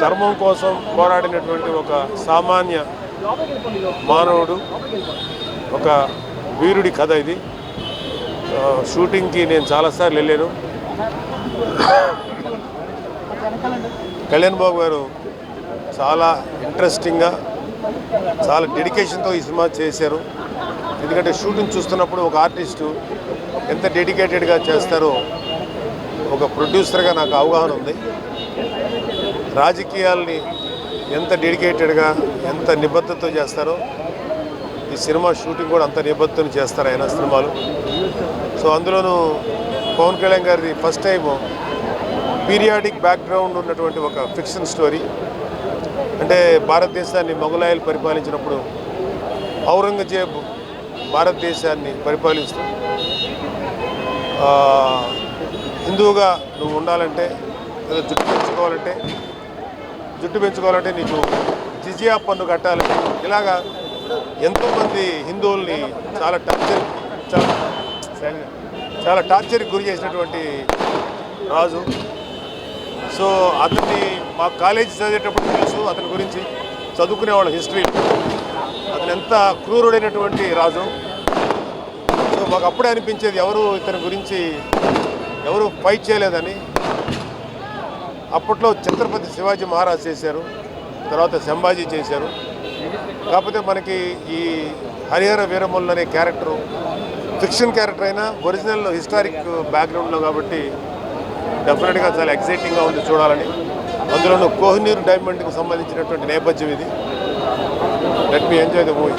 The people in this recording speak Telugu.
ధర్మం కోసం పోరాడినటువంటి ఒక సామాన్య మానవుడు, ఒక వీరుడి కథ ఇది. షూటింగ్కి నేను చాలాసార్లు వెళ్ళాను. కళ్యాణ్ బాబు గారు చాలా ఇంట్రెస్టింగ్గా, చాలా డెడికేషన్తో ఈ సినిమా చేశారు. ఎందుకంటే షూటింగ్ చూస్తున్నప్పుడు ఒక ఆర్టిస్టు ఎంత డెడికేటెడ్గా చేస్తారో ఒక ప్రొడ్యూసర్గా నాకు అవగాహన ఉంది. రాజకీయాల్ని ఎంత డెడికేటెడ్గా, ఎంత నిబద్ధతతో చేస్తారో ఈ సినిమా షూటింగ్ కూడా అంత నిబద్ధతను చేస్తారు ఆయన సినిమాలు. సో అందులోనూ పవన్ కళ్యాణ్ గారిది ఫస్ట్ టైం పీరియాడిక్ బ్యాక్గ్రౌండ్ ఉన్నటువంటి ఒక ఫిక్షన్ స్టోరీ. అంటే భారతదేశాన్ని మొఘలాయలు పరిపాలించినప్పుడు ఔరంగజేబ్ భారతదేశాన్ని పరిపాలిస్తూ హిందువుగా నువ్వు ఉండాలంటే, లేదా జుట్టు పెంచుకోవాలంటే నీకు జిజియా పన్ను కట్టాలి. ఇలాగా ఎంతోమంది హిందువుల్ని చాలా టార్చర్కి గురి చేసినటువంటి రాజు. సో అతన్ని మా కాలేజీ చదివేటప్పుడు తెలుసు అతని గురించి, చదువుకునేవాళ్ళ హిస్టరీ. అతను ఎంత క్రూరుడైనటువంటి రాజు. సో మాకు అప్పుడే అనిపించేది ఇతని గురించి ఎవరు ఫైట్ చేయలేదని. అప్పట్లో ఛత్రపతి శివాజీ మహారాజ్ చేశారు, తర్వాత సంభాజీ చేశారు. కాకపోతే మనకి ఈ హరిహర వీరమల్లు అనే క్యారెక్టరు ఫిక్షన్ క్యారెక్టర్ అయినా ఒరిజినల్ హిస్టారిక్ బ్యాక్గ్రౌండ్లో కాబట్టి డెఫినెట్గా చాలా ఎక్సైటింగ్గా ఉంది చూడాలని. అందులోనూ కోహినూర్ డైమండ్కి సంబంధించినటువంటి నేపథ్యం ఇది. Let me enjoy the movie.